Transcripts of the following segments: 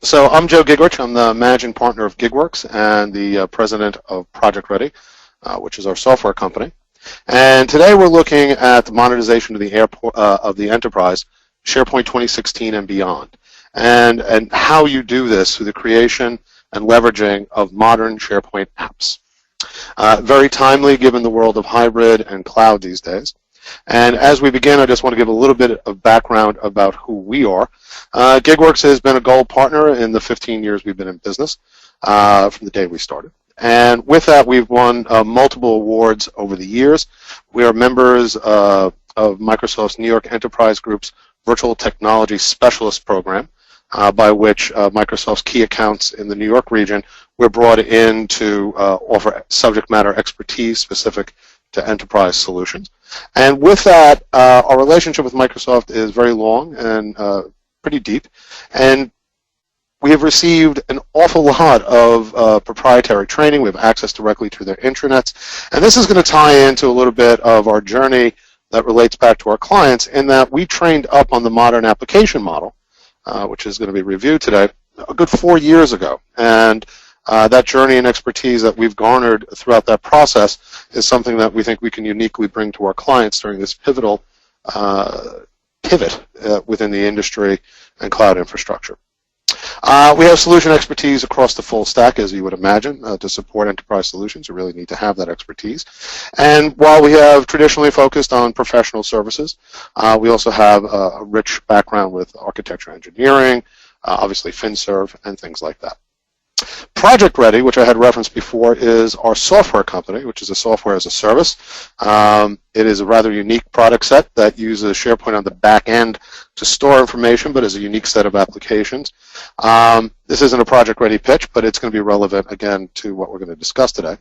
So I'm Joe Gigaworks. I'm the managing partner of Gigaworks and the president of Project Ready, which is our software company. And today we're looking at the monetization of the enterprise, SharePoint 2016 and beyond, and how you do this through the creation and leveraging of modern SharePoint apps. Very timely given the world of hybrid and cloud these days. And as we begin, I just want to give a little bit of background about who we are. Gigaworks has been a gold partner in the 15 years we've been in business, from the day we started. And with that, we've won multiple awards over the years. We are members of Microsoft's New York Enterprise Group's Virtual Technology Specialist Program, by which Microsoft's key accounts in the New York region were brought in to offer subject matter expertise specific to enterprise solutions. And with that, our relationship with Microsoft is very long and pretty deep, and we have received an awful lot of proprietary training. We have access directly to their intranets, and this is going to tie into a little bit of our journey that relates back to our clients, in that we trained up on the modern application model, which is going to be reviewed today, a good 4 years ago. And that journey and expertise that we've garnered throughout that process is something that we think we can uniquely bring to our clients during this pivotal pivot within the industry and cloud infrastructure. We have solution expertise across the full stack, as you would imagine. To support enterprise solutions, you really need to have that expertise. And while we have traditionally focused on professional services, we also have a rich background with architecture engineering, obviously FinServ, and things like that. Project Ready, which I had referenced before, is our software company, which is a software as a service. It is a rather unique product set that uses SharePoint on the back end to store information, but is a unique set of applications. This isn't a Project Ready pitch, but it's going to be relevant, again, to what we're going to discuss today.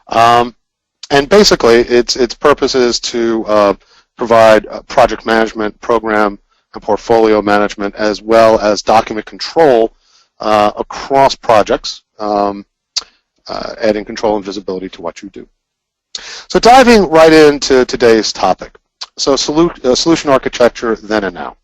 And basically, its purpose is to provide project management, program, and portfolio management, as well as document control across projects, adding control and visibility to what you do. So diving right into today's topic. So solution architecture then and now.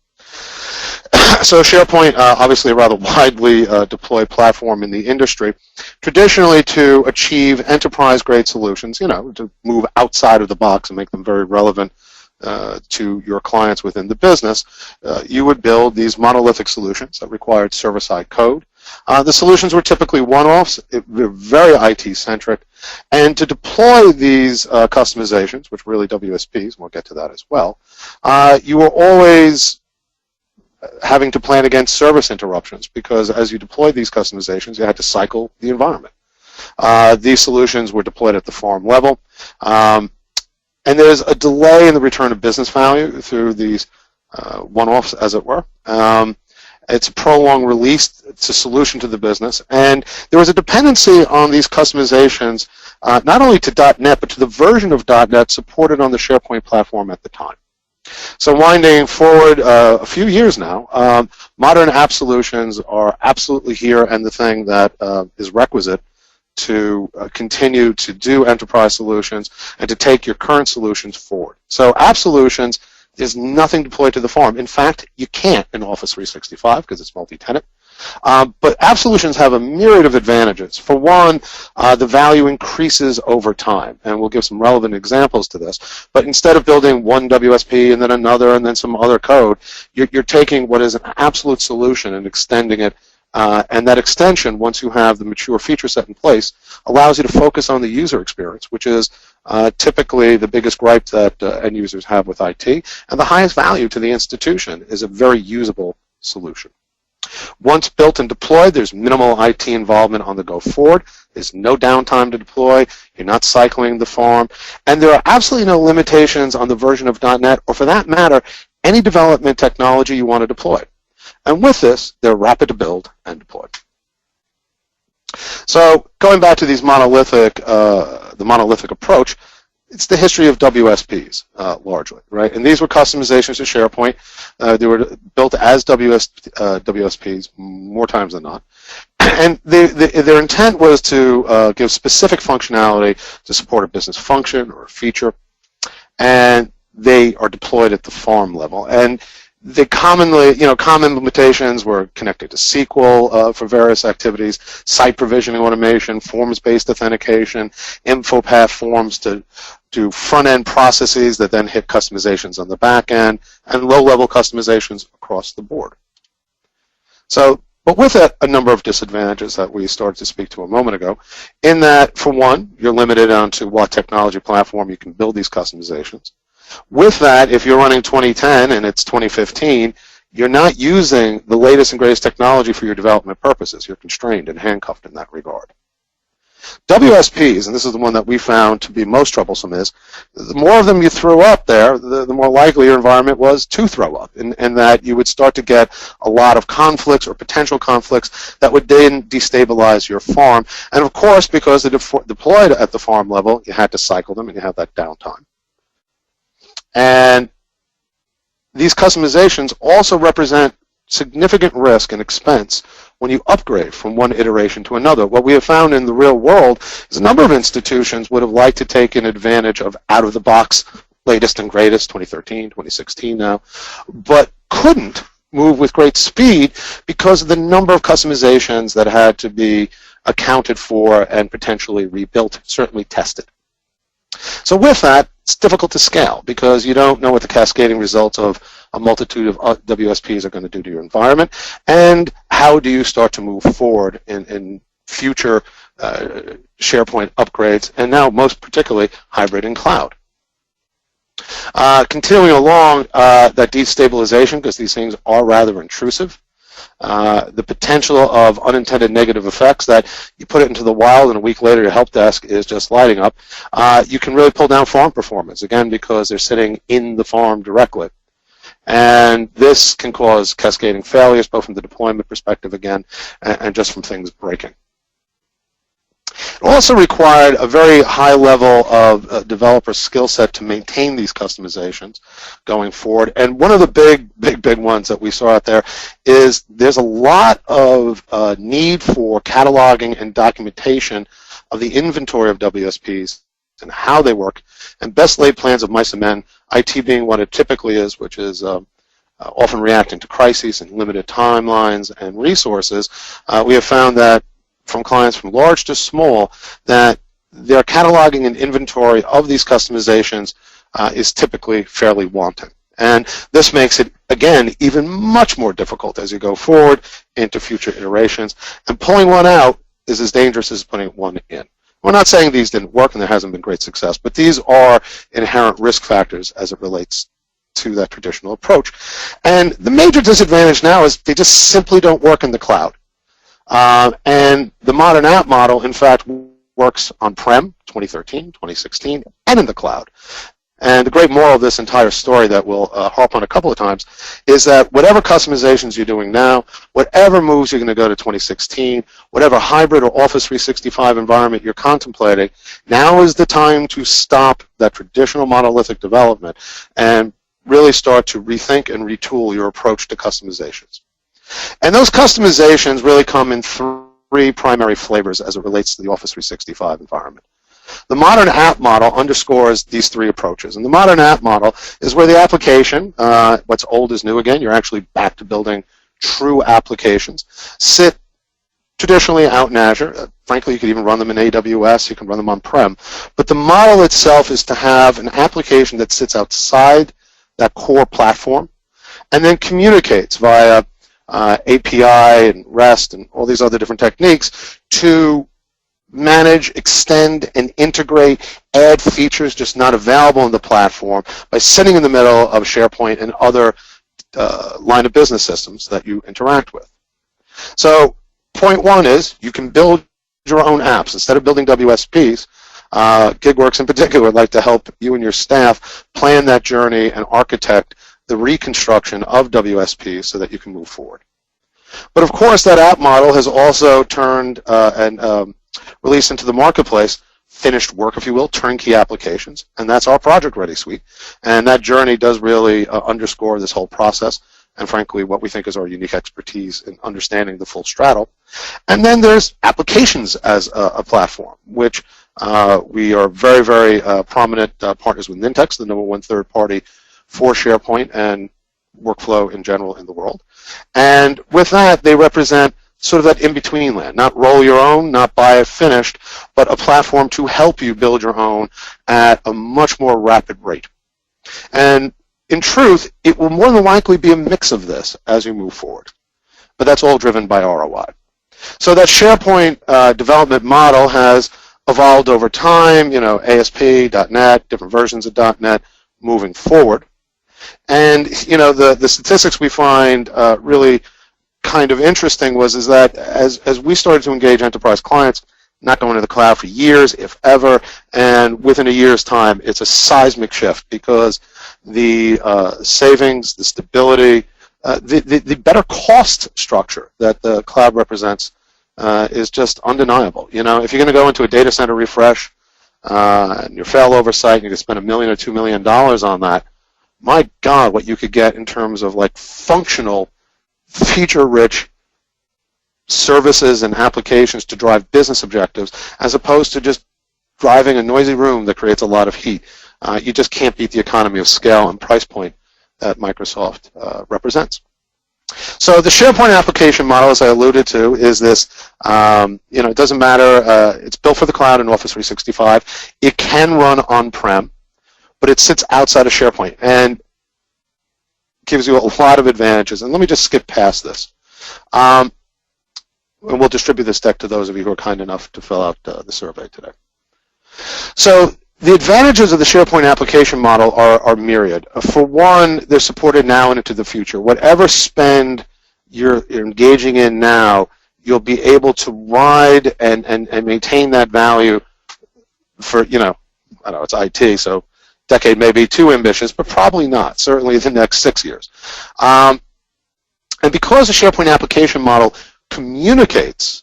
So SharePoint, obviously a rather widely deployed platform in the industry. Traditionally, to achieve enterprise-grade solutions, to move outside of the box and make them very relevant to your clients within the business, you would build these monolithic solutions that required server-side code. The solutions were typically one-offs. They're very IT-centric. And to deploy these customizations, which were really WSPs, and we'll get to that as well, you were always having to plan against service interruptions, because as you deployed these customizations, you had to cycle the environment. These solutions were deployed at the farm level. And there's a delay in the return of business value through these one-offs, as it were. It's a prolonged release. It's a solution to the business. And there was a dependency on these customizations, not only to .NET, but to the version of .NET supported on the SharePoint platform at the time. So winding forward a few years now, modern app solutions are absolutely here and the thing that is requisite to continue to do enterprise solutions and to take your current solutions forward. So app solutions is nothing deployed to the farm. In fact, you can't in Office 365 because it's multi-tenant. But app solutions have a myriad of advantages. For one, the value increases over time, and we'll give some relevant examples to this. But instead of building one WSP and then another and then some other code, you're taking what is an absolute solution and extending it. And that extension, once you have the mature feature set in place, allows you to focus on the user experience, which is typically the biggest gripe that end users have with IT, and the highest value to the institution is a very usable solution. Once built and deployed, there's minimal IT involvement on the go forward. There's no downtime to deploy. You're not cycling the farm. And there are absolutely no limitations on the version of .NET, or for that matter, any development technology you want to deploy. And with this, they're rapid to build and deploy. So going back to these the monolithic approach, it's the history of WSPs, largely, right? And these were customizations to SharePoint. They were built as WSPs more times than not. And their intent was to give specific functionality to support a business function or a feature. And they are deployed at the farm level. And They commonly, common implementations were connected to SQL for various activities, site provisioning automation, forms-based authentication, info path forms to do front-end processes that then hit customizations on the back end, and low-level customizations across the board. So, but with that, a number of disadvantages that we started to speak to a moment ago, in that, for one, you're limited onto what technology platform you can build these customizations. With that, if you're running 2010 and it's 2015, you're not using the latest and greatest technology for your development purposes. You're constrained and handcuffed in that regard. WSPs, and this is the one that we found to be most troublesome, is the more of them you threw up there, the more likely your environment was to throw up, and that you would start to get a lot of conflicts or potential conflicts that would then destabilize your farm. And of course, because they're deployed at the farm level, you had to cycle them and you have that downtime. And these customizations also represent significant risk and expense when you upgrade from one iteration to another. What we have found in the real world is a number of institutions would have liked to take advantage of out-of-the-box, latest and greatest, 2013, 2016 now, but couldn't move with great speed because of the number of customizations that had to be accounted for and potentially rebuilt, certainly tested. So with that, it's difficult to scale because you don't know what the cascading results of a multitude of WSPs are going to do to your environment, and how do you start to move forward in future SharePoint upgrades, and now most particularly hybrid and cloud. Continuing along, that destabilization, because these things are rather intrusive, the potential of unintended negative effects that you put it into the wild and a week later your help desk is just lighting up. You can really pull down farm performance, again, because they're sitting in the farm directly. And this can cause cascading failures, both from the deployment perspective, again, and just from things breaking. It also required a very high level of developer skill set to maintain these customizations going forward. And one of the big ones that we saw out there is there's a lot of need for cataloging and documentation of the inventory of WSPs and how they work, and best laid plans of mice and men, IT being what it typically is, which is often reacting to crises and limited timelines and resources. We have found that from clients from large to small, that their cataloging and inventory of these customizations is typically fairly wanting. And this makes it, again, even much more difficult as you go forward into future iterations. And pulling one out is as dangerous as putting one in. We're not saying these didn't work and there hasn't been great success, but these are inherent risk factors as it relates to that traditional approach. And the major disadvantage now is they just simply don't work in the cloud. And the modern app model, in fact, works on-prem, 2013, 2016, and in the cloud. And the great moral of this entire story that we'll harp on a couple of times is that whatever customizations you're doing now, whatever moves you're going to go to 2016, whatever hybrid or Office 365 environment you're contemplating, now is the time to stop that traditional monolithic development and really start to rethink and retool your approach to customizations. And those customizations really come in three primary flavors as it relates to the Office 365 environment. The modern app model underscores these three approaches. And the modern app model is where the application, what's old is new again, you're actually back to building true applications, sit traditionally out in Azure. Frankly, you could even run them in AWS, you can run them on-prem. But the model itself is to have an application that sits outside that core platform and then communicates via API and REST and all these other different techniques to manage, extend, and integrate, add features just not available on the platform by sitting in the middle of SharePoint and other line of business systems that you interact with. So point one is you can build your own apps. Instead of building WSPs, Gigaworks in particular would like to help you and your staff plan that journey and architect the reconstruction of WSPs so that you can move forward. But of course, that app model has also turned and released into the marketplace finished work, if you will, turnkey applications, and that's our Project Ready suite. And that journey does really underscore this whole process, and frankly, what we think is our unique expertise in understanding the full straddle. And then there's applications as a platform, which we are very, very prominent partners with Nintex, the #1 third party for SharePoint, and workflow in general in the world. And with that, they represent sort of that in-between land, not roll your own, not buy it finished, but a platform to help you build your own at a much more rapid rate. And in truth, it will more than likely be a mix of this as you move forward. But that's all driven by ROI. So that SharePoint development model has evolved over time, ASP, .NET, different versions of .NET moving forward. And, the statistics we find really kind of interesting is that as we started to engage enterprise clients, not going to the cloud for years, if ever, and within a year's time, it's a seismic shift because the savings, the stability, the better cost structure that the cloud represents is just undeniable. If you're going to go into a data center refresh and your failover site, and you can spend $1 million or $2 million on that, my God, what you could get in terms of like functional, feature-rich services and applications to drive business objectives, as opposed to just driving a noisy room that creates a lot of heat. You just can't beat the economy of scale and price point that Microsoft represents. So the SharePoint application model, as I alluded to, is this, it doesn't matter, it's built for the cloud in Office 365. It can run on-prem, but it sits outside of SharePoint and gives you a lot of advantages. And let me just skip past this. And we'll distribute this deck to those of you who are kind enough to fill out the survey today. So the advantages of the SharePoint application model are myriad. For one, they're supported now and into the future. Whatever spend you're engaging in now, you'll be able to ride and maintain that value for, I don't know, it's IT, so decade may be too ambitious, but probably not, certainly the next 6 years. And because the SharePoint application model communicates,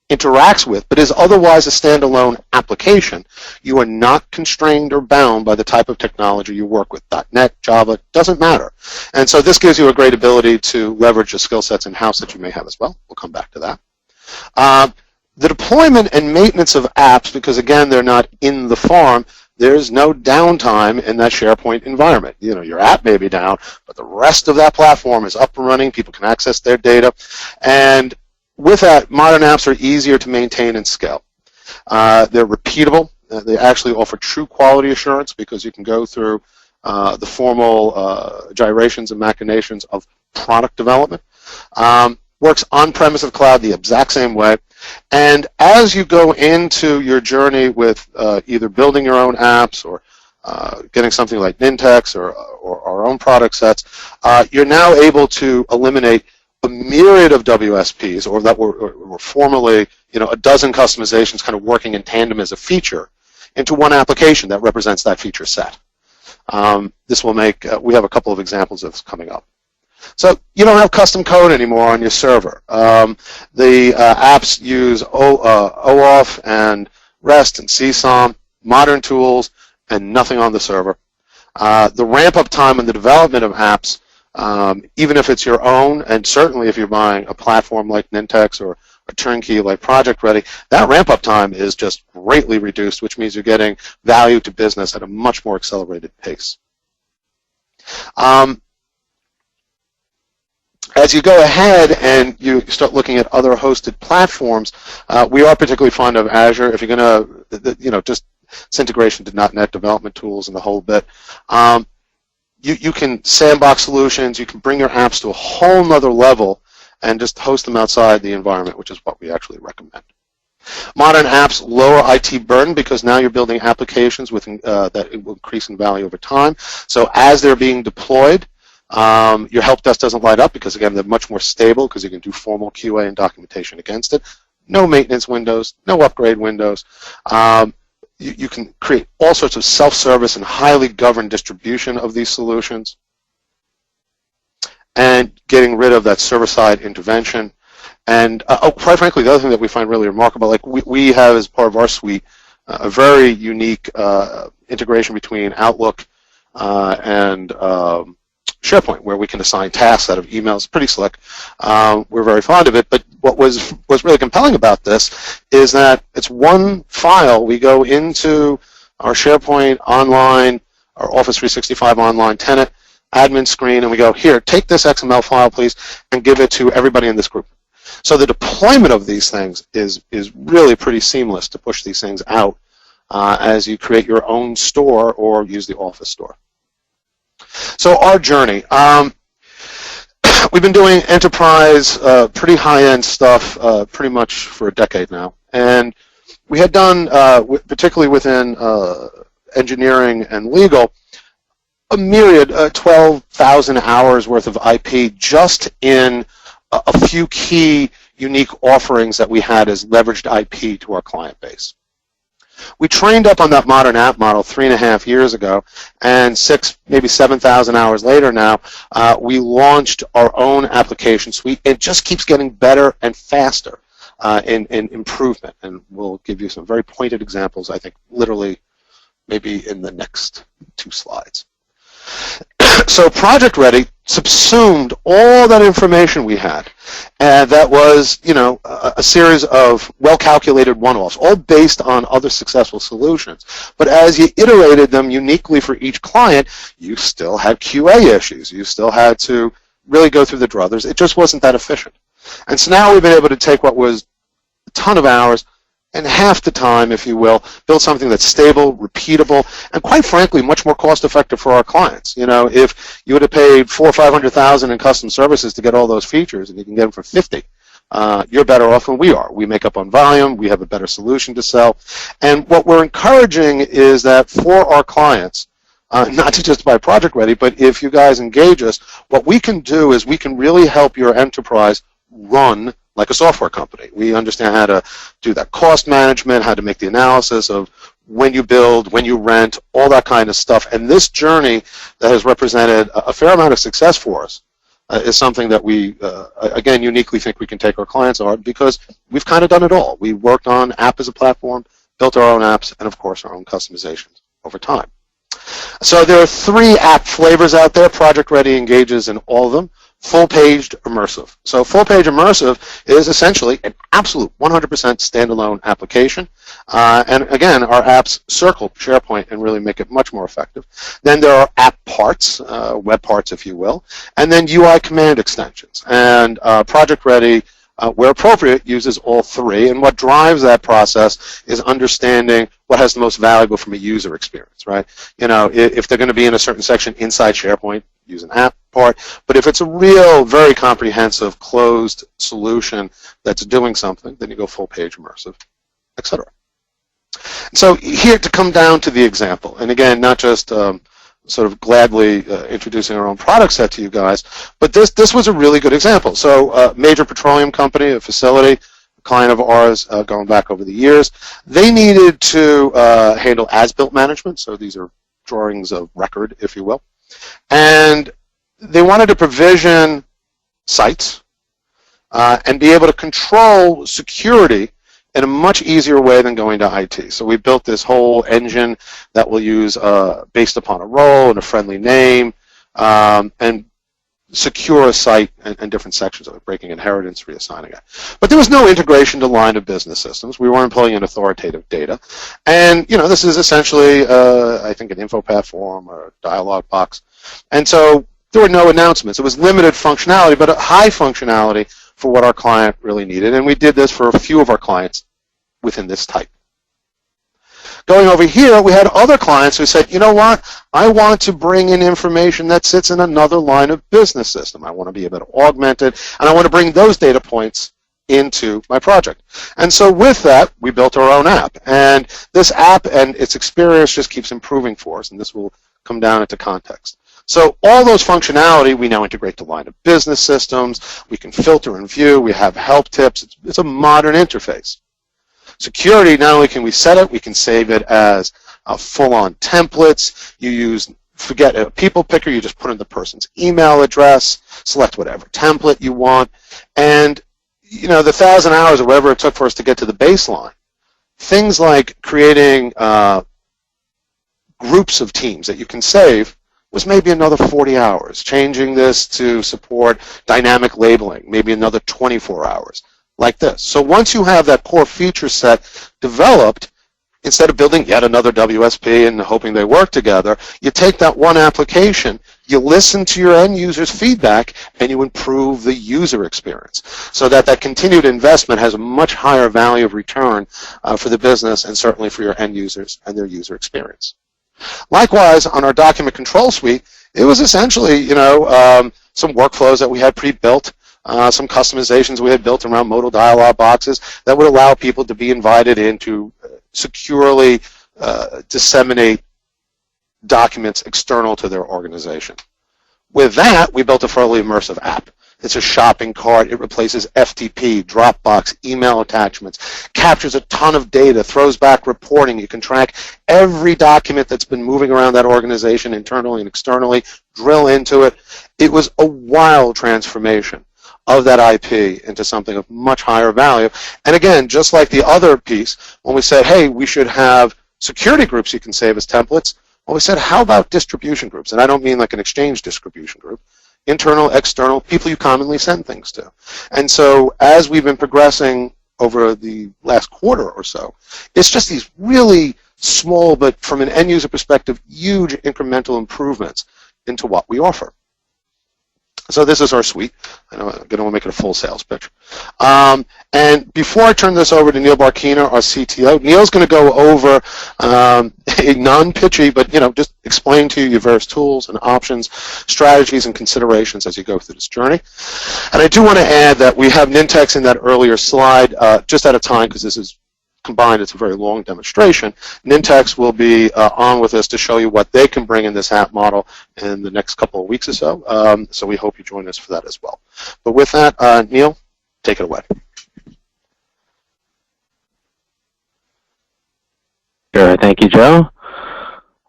interacts with, but is otherwise a standalone application, you are not constrained or bound by the type of technology you work with. .NET, Java, doesn't matter. And so this gives you a great ability to leverage the skill sets in-house that you may have as well. We'll come back to that. The deployment and maintenance of apps, because again, they're not in the farm, there's no downtime in that SharePoint environment. Your app may be down, but the rest of that platform is up and running. People can access their data. And with that, modern apps are easier to maintain and scale. They're repeatable. They actually offer true quality assurance because you can go through the formal gyrations and machinations of product development. Works on-premise of cloud the exact same way. And as you go into your journey with either building your own apps or getting something like Nintex or our own product sets, you're now able to eliminate a myriad of WSPs, or that were formerly, a dozen customizations kind of working in tandem as a feature, into one application that represents that feature set. This will make, we have a couple of examples of this coming up. So you don't have custom code anymore on your server. The apps use OAuth and REST and CSOM, modern tools, and nothing on the server. The ramp-up time in the development of apps, even if it's your own, and certainly if you're buying a platform like Nintex or a turnkey like Project Ready, that ramp-up time is just greatly reduced, which means you're getting value to business at a much more accelerated pace. As you go ahead and you start looking at other hosted platforms, we are particularly fond of Azure. If you're going to, just its integration to .NET development tools and the whole bit. You can sandbox solutions. You can bring your apps to a whole nother level and just host them outside the environment, which is what we actually recommend. Modern apps lower IT burden because now you're building applications with that will increase in value over time. So as they're being deployed, your help desk doesn't light up because, again, they're much more stable because you can do formal QA and documentation against it. No maintenance windows, no upgrade windows. You can create all sorts of self-service and highly governed distribution of these solutions, and getting rid of that server-side intervention. And quite frankly, the other thing that we find really remarkable, like we have as part of our suite, a very unique integration between Outlook and SharePoint, where we can assign tasks out of emails. Pretty slick. We're very fond of it, but what was really compelling about this is that it's one file. We go into our SharePoint online, our Office 365 online tenant, admin screen, and we go, here, take this XML file, please, and give it to everybody in this group. So the deployment of these things is really pretty seamless to push these things out as you create your own store or use the Office store. So our journey. We've been doing enterprise, pretty high-end stuff pretty much for a decade now. And we had done, particularly within engineering and legal, a myriad, 12,000 hours worth of IP just in a few key unique offerings that we had as leveraged IP to our client base. We trained up on that modern app model 3.5 years ago, and 6, maybe 7,000 hours later now, we launched our own application suite. It just keeps getting better and faster in improvement, and we'll give you some very pointed examples, I think, literally maybe in the next 2 slides. So Project Ready subsumed all that information we had, and that was, you know, a series of well-calculated one-offs, all based on other successful solutions. But as you iterated them uniquely for each client, you still had QA issues. You still had to really go through the druthers. It just wasn't that efficient. And so now we've been able to take what was a ton of hours and half the time, if you will, build something that's stable, repeatable, and quite frankly, much more cost-effective for our clients. You know, if you would have paid $400,000 or $500,000 in custom services to get all those features, and you can get them for $50, you're better off than we are. We make up on volume. We have a better solution to sell. And what we're encouraging is that for our clients, not to just buy Project Ready, but if you guys engage us, what we can do is we can really help your enterprise run like a software company. We understand how to do that cost management, how to make the analysis of when you build, when you rent, all that kind of stuff. And this journey that has represented a fair amount of success for us is something that we, again, uniquely think we can take our clients on, because we've kind of done it all. We worked on app as a platform, built our own apps, and of course our own customizations over time. So there are 3 app flavors out there. Project Ready engages in all of them. Full-paged immersive. So full-page immersive is essentially an absolute 100% standalone application. And again, our apps circle SharePoint and really make it much more effective. Then there are app parts, web parts if you will, and then UI command extensions. And Project Ready, where appropriate, uses all 3. And what drives that process is understanding what has the most valuable from a user experience, right? You know, if they're going to be in a certain section inside SharePoint, use an app part. But if it's a real, very comprehensive, closed solution that's doing something, then you go full-page immersive, etc. So here to come down to the example, and again, not just sort of gladly introducing our own product set to you guys, but this was a really good example. So major petroleum company, a facility, a client of ours going back over the years, they needed to handle as-built management, so these are drawings of record, if you will, and they wanted to provision sites and be able to control security in a much easier way than going to IT. So we built this whole engine that we'll use based upon a role and a friendly name, and secure a site and different sections of it, breaking inheritance, reassigning it. But there was no integration to line of business systems. We weren't pulling in authoritative data. And, you know, this is essentially, I think, an info path form or a dialog box. And so there were no announcements. It was limited functionality, but a high functionality for what our client really needed. And we did this for a few of our clients within this type. Going over here, we had other clients who said, you know what, I want to bring in information that sits in another line of business system. I want to be able to augment it, and I want to bring those data points into my project. And so with that, we built our own app. And this app and its experience just keeps improving for us, and this will come down into context. So all those functionality, we now integrate to line of business systems. We can filter and view. We have help tips. It's a modern interface. Security, not only can we set it, we can save it as full-on templates. You use, forget a people picker, you just put in the person's email address, select whatever template you want, and you know, the 1,000 hours or whatever it took for us to get to the baseline, things like creating groups of teams that you can save was maybe another 40 hours. Changing this to support dynamic labeling, maybe another 24 hours. Like this. So once you have that core feature set developed, instead of building yet another WSP and hoping they work together, you take that one application, you listen to your end user's feedback, and you improve the user experience so that that continued investment has a much higher value of return for the business and certainly for your end users and their user experience. Likewise, on our document control suite, it was essentially, some workflows that we had pre-built, some customizations we had built around modal dialog boxes that would allow people to be invited in to securely disseminate documents external to their organization. With that, we built a fairly immersive app. It's a shopping cart. It replaces FTP, Dropbox, email attachments, captures a ton of data, throws back reporting. You can track every document that's been moving around that organization internally and externally, drill into it. It was a wild transformation of that IP into something of much higher value. And again, just like the other piece, when we said, hey, we should have security groups you can save as templates, well, we said, how about distribution groups? And I don't mean like an exchange distribution group. Internal, external, people you commonly send things to. And so as we've been progressing over the last quarter or so, it's just these really small, but from an end user perspective, huge incremental improvements into what we offer. So this is our suite. I don't want to make it a full sales pitch. And before I turn this over to Neil Barkina, our CTO, Neil's going to go over a non-pitchy, but just explain to you your various tools and options, strategies and considerations as you go through this journey. And I do want to add that we have Nintex in that earlier slide, just at a time because this is combined, it's a very long demonstration. Nintex will be on with us to show you what they can bring in this app model in the next couple of weeks or so. So we hope you join us for that as well. But with that, Neil, take it away. Sure, thank you, Joe.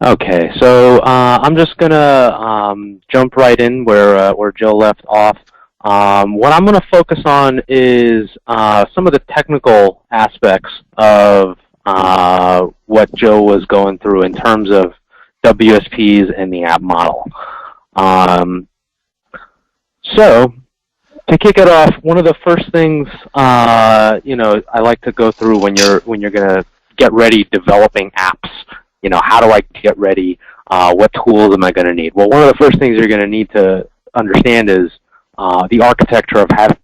Okay, so I'm just gonna jump right in where Joe left off. What I'm going to focus on is some of the technical aspects of what Joe was going through in terms of WSPs and the app model. So to kick it off, one of the first things I like to go through when you're going to get ready developing apps. How do I get ready? What tools am I going to need? Well, one of the first things you're going to need to understand is the architecture of having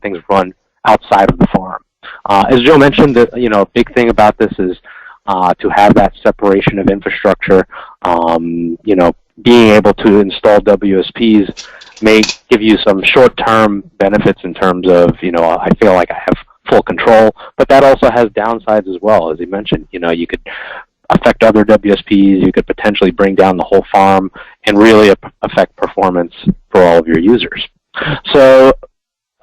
things run outside of the farm. As Joe mentioned, a big thing about this is to have that separation of infrastructure. Being able to install WSPs may give you some short-term benefits in terms of, I feel like I have full control, but that also has downsides as well. As he mentioned, you could affect other WSPs, you could potentially bring down the whole farm and really affect performance for all of your users. So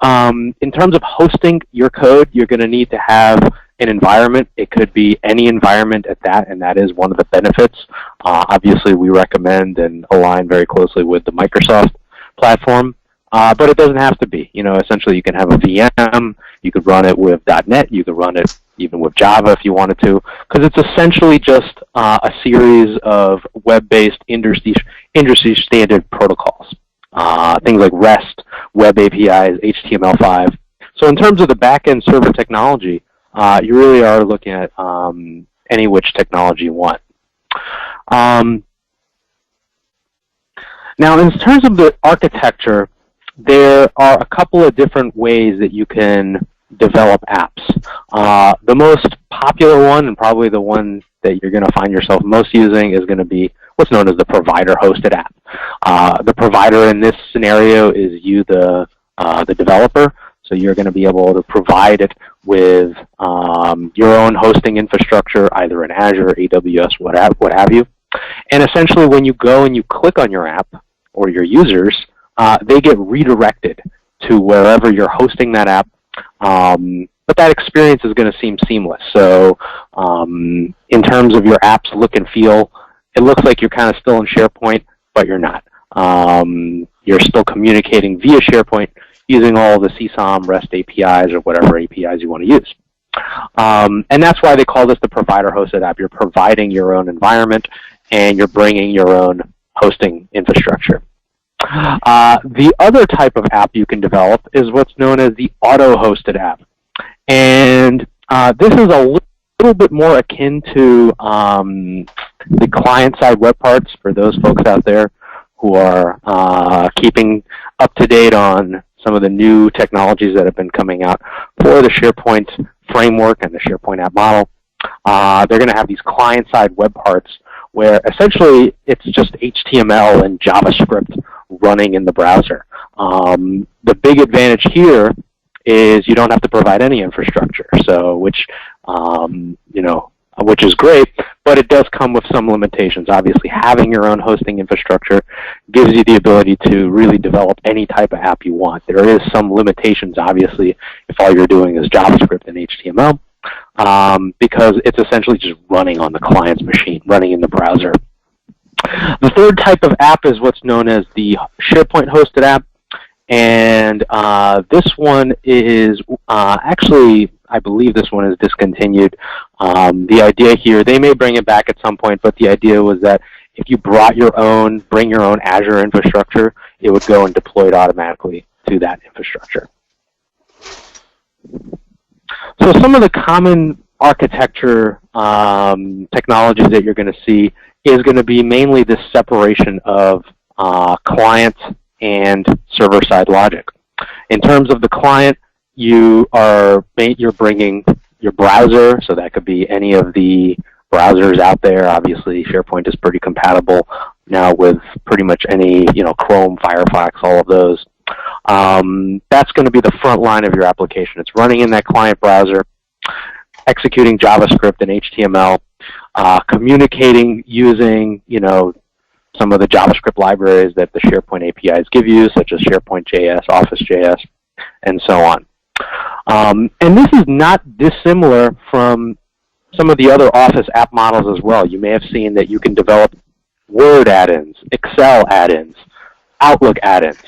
in terms of hosting your code, you're going to need to have an environment. It could be any environment at that, and that is one of the benefits. Obviously, we recommend and align very closely with the Microsoft platform, but it doesn't have to be. Essentially, you can have a VM. You could run it with .NET. You could run it even with Java if you wanted to, because it's essentially just a series of web-based industry standard protocols. Things like REST, Web APIs, HTML5. So in terms of the back-end server technology, you really are looking at any which technology you want. Now, in terms of the architecture, there are a couple of different ways that you can develop apps. The most popular one, and probably the one that you're going to find yourself most using, is going to be what's known as the provider-hosted app. The provider in this scenario is you, the developer, so you're going to be able to provide it with your own hosting infrastructure, either in Azure, AWS, what have you. And essentially, when you go and you click on your app or your users, they get redirected to wherever you're hosting that app. But that experience is going to seem seamless. So in terms of your app's look and feel, it looks like you're kind of still in SharePoint, but you're not. You're still communicating via SharePoint using all the CSOM, REST APIs, or whatever APIs you want to use. And that's why they call this the provider-hosted app. You're providing your own environment, and you're bringing your own hosting infrastructure. The other type of app you can develop is what's known as the auto-hosted app. And this is a little little bit more akin to the client-side web parts for those folks out there who are keeping up to date on some of the new technologies that have been coming out for the SharePoint framework and the SharePoint app model. They're going to have these client-side web parts where essentially it's just HTML and JavaScript running in the browser. The big advantage here is you don't have to provide any infrastructure, so which is great, but it does come with some limitations. Obviously, having your own hosting infrastructure gives you the ability to really develop any type of app you want. There is some limitations, obviously, if all you're doing is JavaScript and HTML, because it's essentially just running on the client's machine, running in the browser. The third type of app is what's known as the SharePoint hosted app, and this one is actually, I believe this one is discontinued. The idea here, they may bring it back at some point, but the idea was that if you bring your own Azure infrastructure, it would go and deploy it automatically to that infrastructure. So some of the common architecture technologies that you're going to see is going to be mainly this separation of client and server-side logic. In terms of the client, you're bringing your browser, so that could be any of the browsers out there. Obviously, SharePoint is pretty compatible now with pretty much any, Chrome, Firefox, all of those. That's going to be the front line of your application. It's running in that client browser, executing JavaScript and HTML, communicating using, some of the JavaScript libraries that the SharePoint APIs give you, such as SharePoint.js, Office.js, and so on. And this is not dissimilar from some of the other Office app models as well. You may have seen that you can develop Word add-ins, Excel add-ins, Outlook add-ins.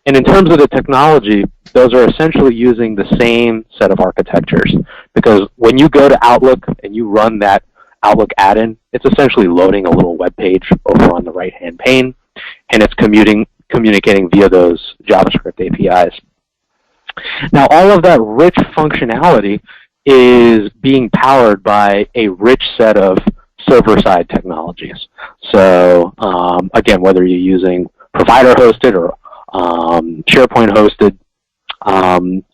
And in terms of the technology, those are essentially using the same set of architectures, because when you go to Outlook and you run that Outlook add-in, it's essentially loading a little web page over on the right-hand pane, and it's communicating via those JavaScript APIs. Now, all of that rich functionality is being powered by a rich set of server-side technologies. So, again, whether you're using provider-hosted or SharePoint-hosted,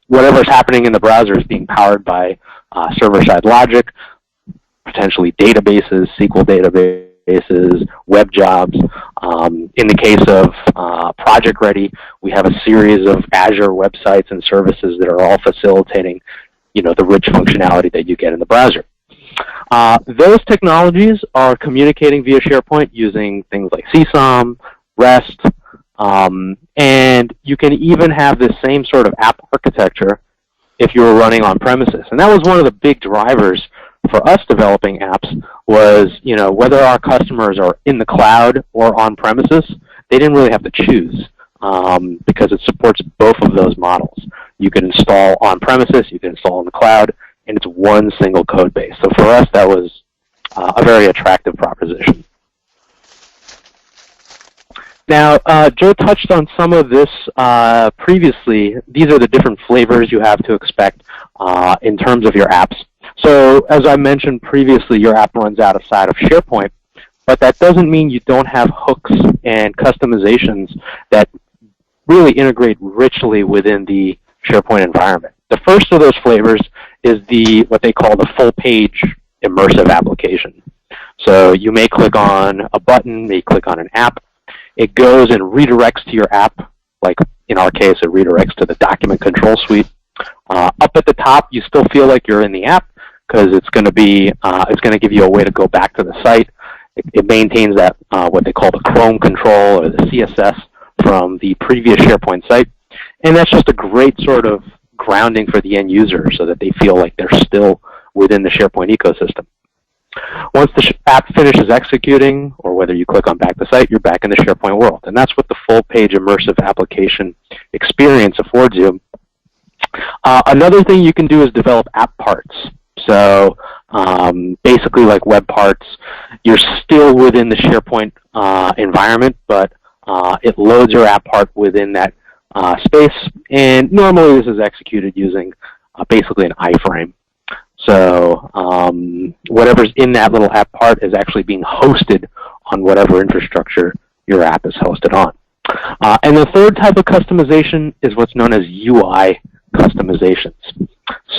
whatever's happening in the browser is being powered by server-side logic, potentially databases, SQL databases, web jobs. In the case of Project Ready, we have a series of Azure websites and services that are all facilitating, the rich functionality that you get in the browser. Those technologies are communicating via SharePoint using things like CSOM, REST, and you can even have this same sort of app architecture if you were running on premises. And that was one of the big drivers for us developing apps was, whether our customers are in the cloud or on premises, they didn't really have to choose because it supports both of those models. You can install on premises, you can install in the cloud, and it's one single code base. So for us, that was a very attractive proposition. Now, Joe touched on some of this previously. These are the different flavors you have to expect in terms of your apps. So, as I mentioned previously, your app runs outside of SharePoint, but that doesn't mean you don't have hooks and customizations that really integrate richly within the SharePoint environment. The first of those flavors is what they call the full-page immersive application. So you may click on a button, may click on an app. It goes and redirects to your app, like in our case, it redirects to the document control suite. Up at the top, you still feel like you're in the app because it's going to give you a way to go back to the site. It maintains that what they call the Chrome control or the CSS from the previous SharePoint site, and that's just a great sort of grounding for the end user so that they feel like they're still within the SharePoint ecosystem. Once the app finishes executing, or whether you click on back to site, you're back in the SharePoint world. And that's what the full-page immersive application experience affords you. Another thing you can do is develop app parts. So basically like web parts, you're still within the SharePoint environment, but it loads your app part within that space. And normally this is executed using basically an iframe. So whatever's in that little app part is actually being hosted on whatever infrastructure your app is hosted on. And the third type of customization is what's known as UI customizations.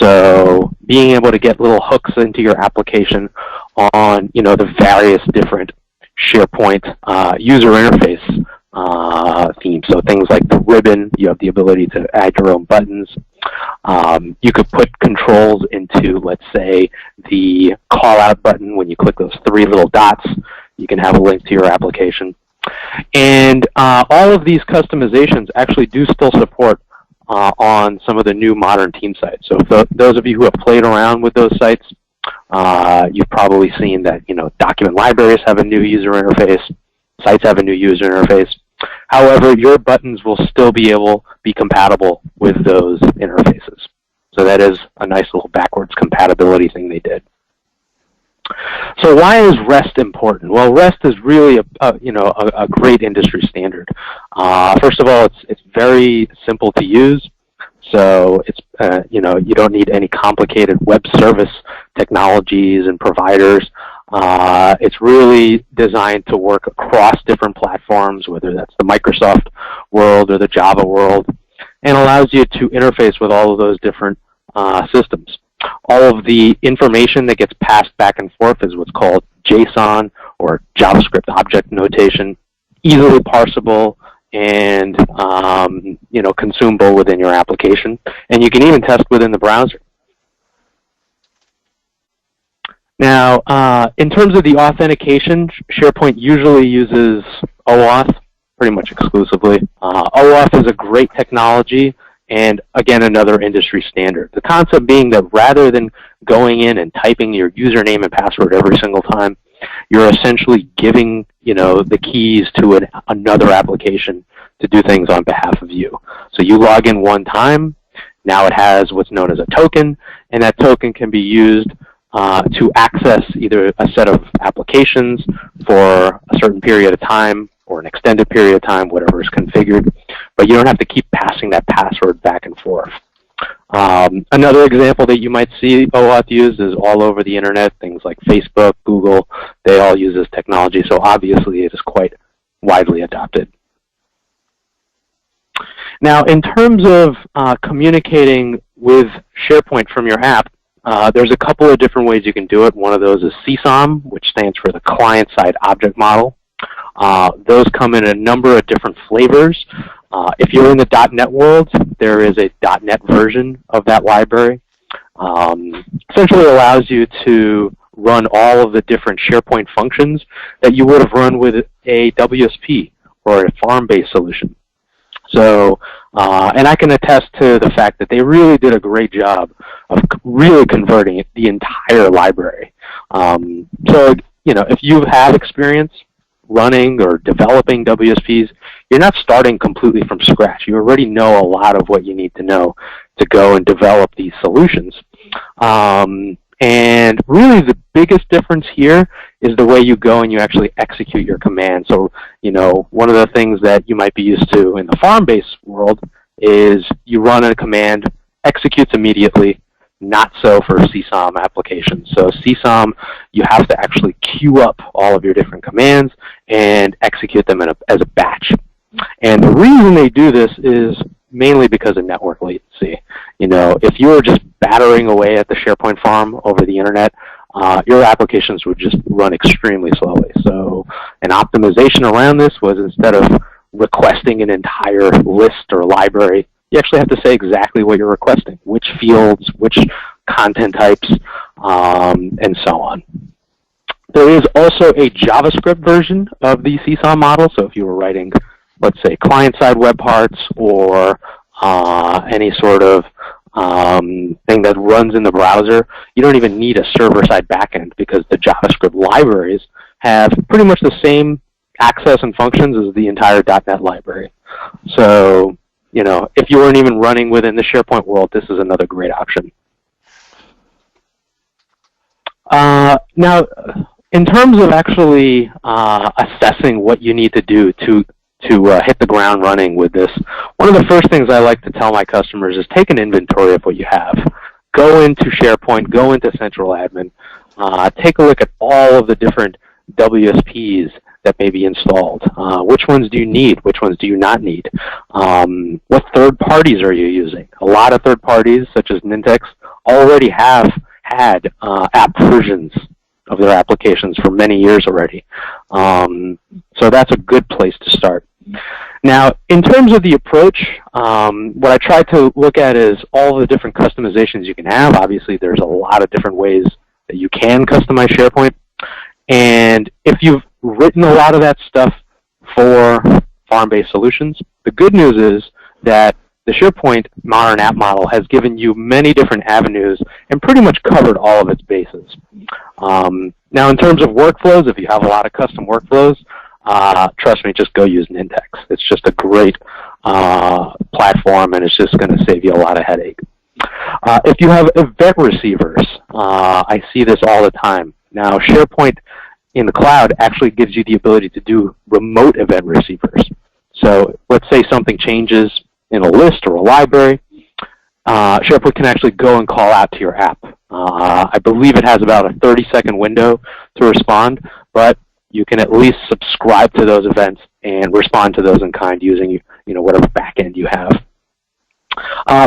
So being able to get little hooks into your application on the various different SharePoint user interface themes. So things like the ribbon, you have the ability to add your own buttons. You could put controls into, let's say, the call-out button. When you click those three little dots, you can have a link to your application. And all of these customizations actually do still support on some of the new modern team sites. So for those of you who have played around with those sites, you've probably seen that document libraries have a new user interface, sites have a new user interface. However, your buttons will still be compatible with those interfaces. So that is a nice little backwards compatibility thing they did. So why is REST important? Well, REST is really a great industry standard. First of all, it's very simple to use. So it's you don't need any complicated web service technologies and providers. It's really designed to work across different platforms, whether that's the Microsoft world or the Java world, and allows you to interface with all of those different systems. All of the information that gets passed back and forth is what's called JSON or JavaScript object notation, easily parsable and consumable within your application, and you can even test within the browser. Now, in terms of the authentication, SharePoint usually uses OAuth pretty much exclusively. OAuth is a great technology, and again, another industry standard. The concept being that rather than going in and typing your username and password every single time, you're essentially giving the keys to another application to do things on behalf of you. So you log in one time, now it has what's known as a token, and that token can be used to access either a set of applications for a certain period of time or an extended period of time, whatever is configured, but you don't have to keep passing that password back and forth. Another example that you might see OAuth used is all over the internet, things like Facebook, Google, they all use this technology, so obviously it is quite widely adopted. Now, in terms of communicating with SharePoint from your app, there's a couple of different ways you can do it. One of those is CSOM, which stands for the Client-Side Object Model. Those come in a number of different flavors. If you're in the .NET world, there is a .NET version of that library. Essentially allows you to run all of the different SharePoint functions that you would have run with a WSP or a farm-based solution. So, and I can attest to the fact that they really did a great job of really converting the entire library. So, if you have experience running or developing WSPs, you're not starting completely from scratch. You already know a lot of what you need to know to go and develop these solutions. And really the biggest difference here is the way you go and you actually execute your command. So, one of the things that you might be used to in the farm-based world is you run a command, executes immediately, not so for CSOM applications. So CSOM, you have to actually queue up all of your different commands and execute them as a batch. And the reason they do this is mainly because of network latency. If you were just battering away at the SharePoint farm over the internet, your applications would just run extremely slowly. So an optimization around this was, instead of requesting an entire list or library, you actually have to say exactly what you're requesting, which fields, which content types, and so on. There is also a JavaScript version of the CSOM model. So if you were writing, let's say, client-side web parts or any sort of thing that runs in the browser, you don't even need a server-side backend, because the JavaScript libraries have pretty much the same access and functions as the entire .NET library. So, if you weren't even running within the SharePoint world, this is another great option. Now, in terms of actually assessing what you need to do to hit the ground running with this, one of the first things I like to tell my customers is take an inventory of what you have. go into SharePoint, go into Central Admin, take a look at all of the different WSPs that may be installed. Which ones do you need? Which ones do you not need? What third parties are you using? A lot of third parties, such as Nintex, already have had app versions of their applications for many years already. So that's a good place to start. Now, in terms of the approach, what I try to look at is all the different customizations you can have. Obviously, there's a lot of different ways that you can customize SharePoint. And if you've written a lot of that stuff for farm-based solutions, the good news is that the SharePoint Modern App Model has given you many different avenues and pretty much covered all of its bases. Now, in terms of workflows, if you have a lot of custom workflows, trust me, just go use Nintex. It's just a great platform, and it's just going to save you a lot of headache. If you have event receivers, I see this all the time. Now, SharePoint in the cloud actually gives you the ability to do remote event receivers. So let's say something changes in a list or a library. SharePoint can actually go and call out to your app. I believe it has about a 30-second window to respond, but you can at least subscribe to those events and respond to those in kind using whatever backend you have.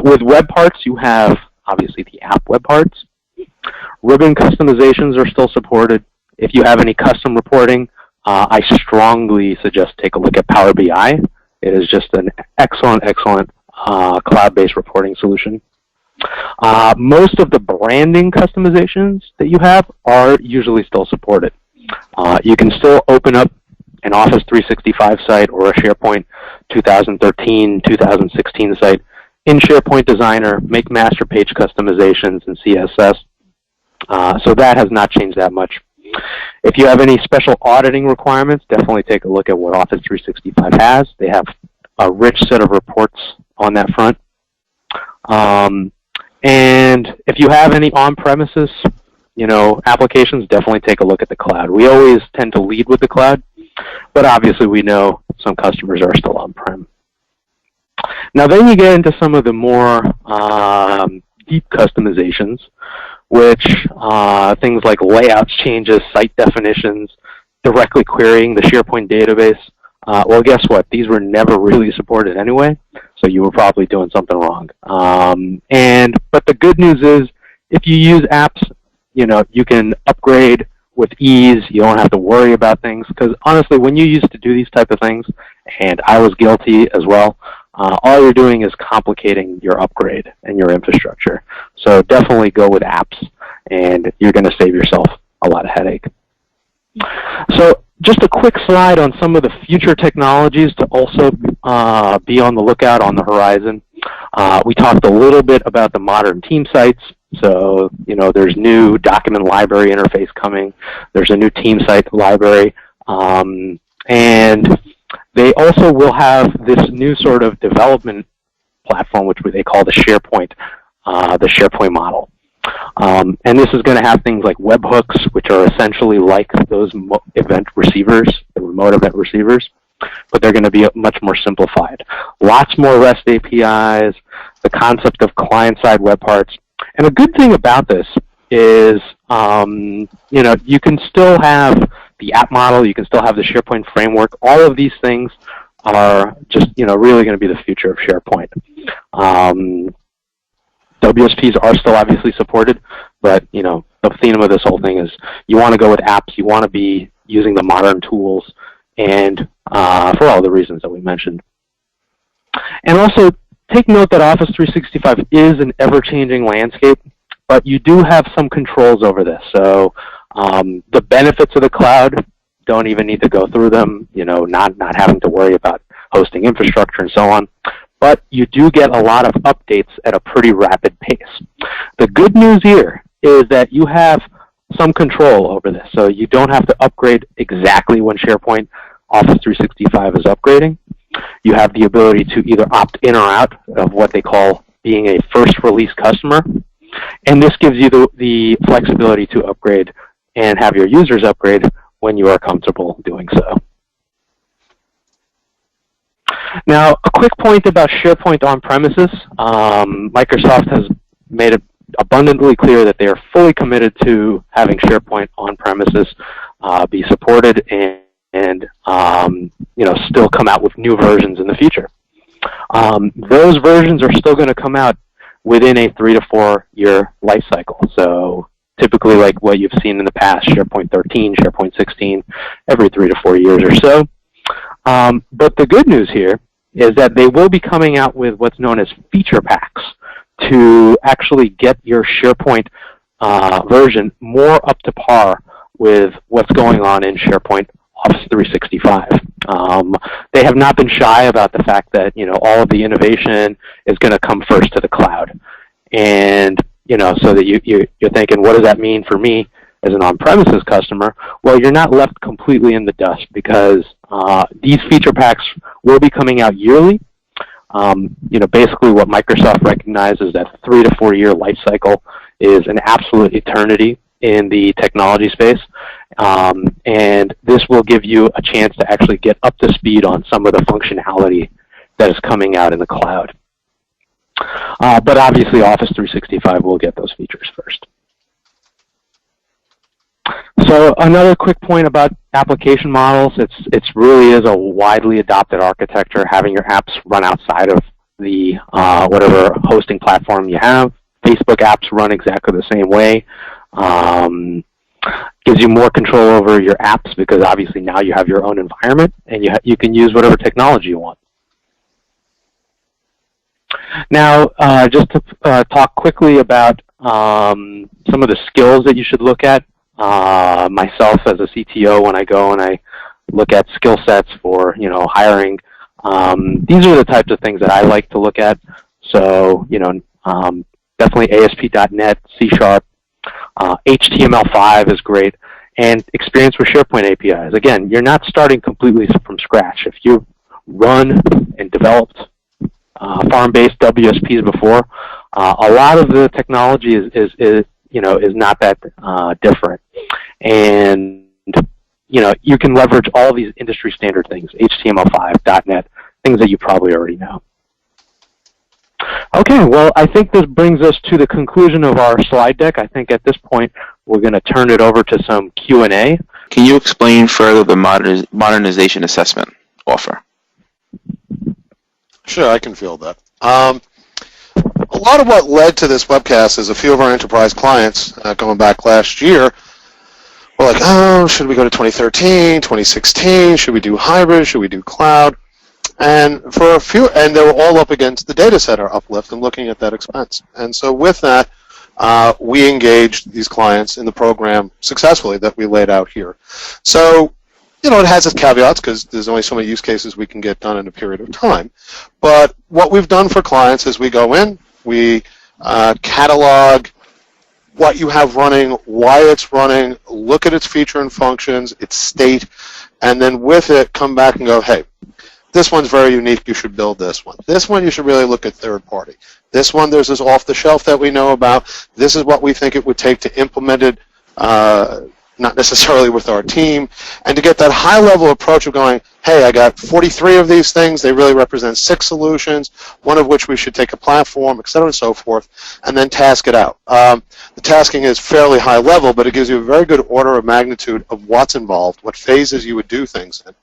With web parts, you have obviously the app web parts. Ribbon customizations are still supported. If you have any custom reporting, I strongly suggest take a look at Power BI. It is just an excellent, excellent cloud-based reporting solution. Most of the branding customizations that you have are usually still supported. You can still open up an Office 365 site or a SharePoint 2013, 2016 site in SharePoint Designer, make master page customizations in CSS. So that has not changed that much. If you have any special auditing requirements, definitely take a look at what Office 365 has. They have a rich set of reports on that front. And if you have any on-premises, applications, definitely take a look at the cloud. We always tend to lead with the cloud, but obviously we know some customers are still on-prem. Now then you get into some of the more deep customizations, which things like layouts changes, site definitions, directly querying the SharePoint database. Well, guess what? These were never really supported anyway, so you were probably doing something wrong. But the good news is, if you use apps, you can upgrade with ease. You don't have to worry about things, because honestly, when you used to do these type of things, and I was guilty as well, all you're doing is complicating your upgrade and your infrastructure. So definitely go with apps, and you're going to save yourself a lot of headache. So just a quick slide on some of the future technologies to also be on the lookout on the horizon. We talked a little bit about the modern team sites. So, there's new document library interface coming. There's a new team site library. And they also will have this new sort of development platform, which they call the SharePoint model. And this is going to have things like webhooks, which are essentially like those event receivers, the remote event receivers, but they're going to be much more simplified. Lots more REST APIs, the concept of client-side web parts. And a good thing about this is, you can still have the app model, you can still have the SharePoint framework. All of these things are just, really going to be the future of SharePoint. WSPs are still obviously supported, but, the theme of this whole thing is you want to go with apps, you want to be using the modern tools, and for all the reasons that we mentioned. And also, take note that Office 365 is an ever-changing landscape, but you do have some controls over this. So the benefits of the cloud, don't even need to go through them, not having to worry about hosting infrastructure and so on. But you do get a lot of updates at a pretty rapid pace. The good news here is that you have some control over this. So you don't have to upgrade exactly when SharePoint Office 365 is upgrading. You have the ability to either opt in or out of what they call being a first release customer. And this gives you the flexibility to upgrade and have your users upgrade when you are comfortable doing so. Now, a quick point about SharePoint on-premises. Microsoft has made it abundantly clear that they are fully committed to having SharePoint on-premises be supported and still come out with new versions in the future. Those versions are still going to come out within a 3 to 4 year life cycle. So typically like what you've seen in the past, SharePoint 13, SharePoint 16, every 3 to 4 years or so. But the good news here is that they will be coming out with what's known as feature packs to actually get your SharePoint version more up to par with what's going on in SharePoint Office 365. They have not been shy about the fact that all of the innovation is going to come first to the cloud, and so that you're thinking, what does that mean for me as an on-premises customer? Well, you're not left completely in the dust because these feature packs will be coming out yearly. Basically what Microsoft recognizes that 3 to 4 year life cycle is an absolute eternity in the technology space. And this will give you a chance to actually get up to speed on some of the functionality that is coming out in the cloud. But obviously Office 365 will get those features first. So another quick point about application models, it really is a widely adopted architecture, having your apps run outside of the whatever hosting platform you have. Facebook apps run exactly the same way. Gives you more control over your apps because obviously now you have your own environment and you can use whatever technology you want. Now, just to talk quickly about some of the skills that you should look at. Myself as a CTO, when I go and I look at skill sets for hiring, these are the types of things that I like to look at. So definitely ASP.NET, C#, HTML5 is great, and experience with SharePoint APIs. Again, you're not starting completely from scratch. If you've run and developed farm-based WSPs before, a lot of the technology is not that different. And you can leverage all these industry standard things, HTML5, .NET, things that you probably already know. Okay, well, I think this brings us to the conclusion of our slide deck. I think at this point we're going to turn it over to some Q&A. Can you explain further the modernization assessment offer? Sure, I can field that. A lot of what led to this webcast is a few of our enterprise clients going back last year were like, oh, should we go to 2013, 2016? Should we do hybrid? Should we do cloud? And for a few, and they were all up against the data center uplift and looking at that expense. And so with that, we engaged these clients in the program successfully that we laid out here. So, it has its caveats because there's only so many use cases we can get done in a period of time. But what we've done for clients is we go in, we catalog what you have running, why it's running, look at its feature and functions, its state, and then with it come back and go, hey, this one's very unique, you should build this one. This one you should really look at third party. This one there's this off the shelf that we know about. This is what we think it would take to implement it, not necessarily with our team, and to get that high level approach of going, hey, I got 43 of these things, they really represent 6 solutions, one of which we should take a platform, et cetera, and so forth, and then task it out. The tasking is fairly high level, but it gives you a very good order of magnitude of what's involved, what phases you would do things in.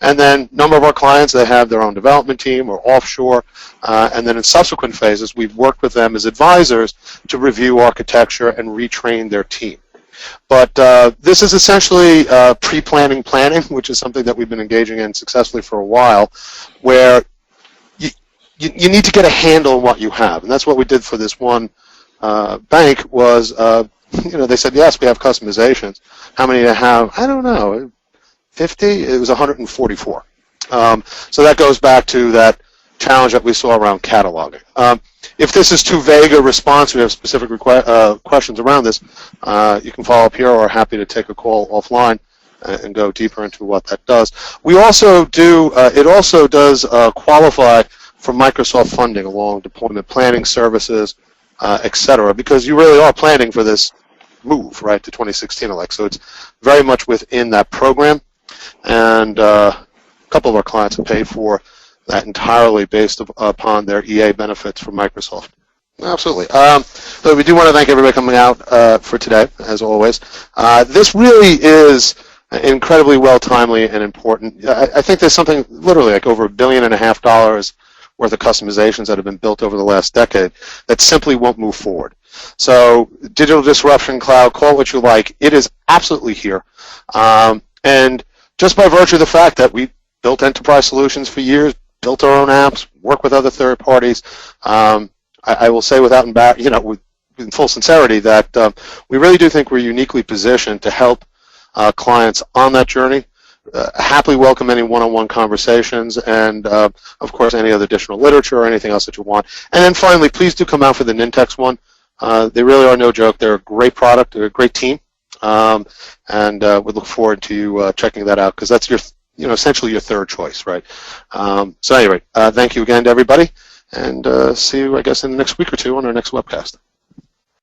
And then a number of our clients, they have their own development team or offshore, and then in subsequent phases, we've worked with them as advisors to review architecture and retrain their team. But this is essentially pre-planning planning, which is something that we've been engaging in successfully for a while, where you need to get a handle on what you have. And that's what we did for this one bank was, they said, yes, we have customizations. How many do you have? I don't know, 50? It was 144. So that goes back to that challenge that we saw around cataloging. If this is too vague a response, we have specific questions around this, you can follow up here or happy to take a call offline and go deeper into what that does. We also do, it also does qualify for Microsoft funding along deployment planning services, et cetera, because you really are planning for this move, right, to 2016 elect. So it's very much within that program, and a couple of our clients have paid for that entirely based upon their EA benefits from Microsoft. Absolutely. So we do want to thank everybody coming out for today, as always. This really is incredibly well timely and important. I think there's something literally like over $1.5 billion worth of customizations that have been built over the last decade that simply won't move forward. So digital disruption, cloud, call it what you like, it is absolutely here. And just by virtue of the fact that we built enterprise solutions for years, built our own apps, work with other third parties, I will say without in full sincerity that we really do think we're uniquely positioned to help clients on that journey. Happily welcome any one-on-one conversations and, of course, any other additional literature or anything else that you want. And then finally, please do come out for the Nintex one. They really are no joke. They're a great product. They're a great team. And we look forward to checking that out because that's your, essentially your third choice, right? So anyway, thank you again to everybody. And see you, I guess, in the next week or two on our next webcast.